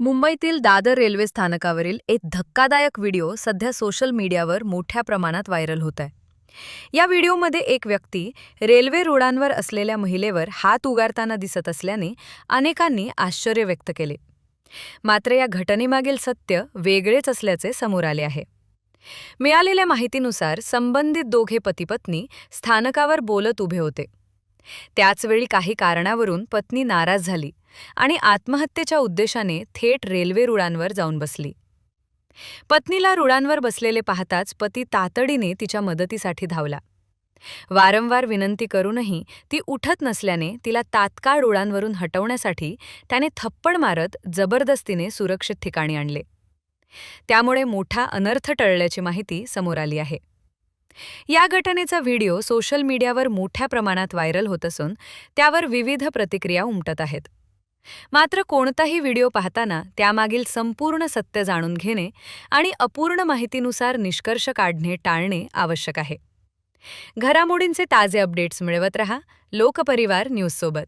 मुंबईतील दादर रेल्वे स्थानकावरील एक धक्कादायक व्हिडिओ सध्या सोशल मीडियावर मोठ्या प्रमाणात व्हायरल होत आहे. या व्हिडिओमध्ये एक व्यक्ती रेल्वे रुळांवर असलेल्या महिलेवर हात उगारताना दिसत असल्याने अनेकांनी आश्चर्य व्यक्त केले. मात्र या घटनेमागील सत्य वेगळेच असल्याचे समोर आले आहे. मिळालेल्या माहितीनुसार संबंधित दोघे पती-पत्नी स्थानकावर बोलत उभे होते. त्याचवेळी काही कारणावरून पत्नी नाराज झाली आणि आत्महत्येच्या उद्देशाने थेट रेल्वे रुळांवर जाऊन बसली. पत्नीला रुळांवर बसलेले पाहताच पती तातडीने तिच्या मदतीसाठी धावला. वारंवार विनंती करूनही ती उठत नसल्याने तिला तात्काळ रुळांवरून हटवण्यासाठी त्याने थप्पड मारत जबरदस्तीने सुरक्षित ठिकाणी आणले. त्यामुळे मोठा अनर्थ टळल्याची माहिती समोर आली आहे. या घटनेचा व्हिडिओ सोशल मीडियावर मोठ्या प्रमाणात व्हायरल होत असून त्यावर विविध प्रतिक्रिया उमटत आहेत. मात्र कोणताही व्हिडिओ पाहताना त्यामागील संपूर्ण सत्य जाणून घेणे आणि अपूर्ण माहितीनुसार निष्कर्ष काढणे टाळणे आवश्यक आहे. घडामोडींचे ताजे अपडेट्स मिळवत रहा लोकपरिवार न्यूज सोबत.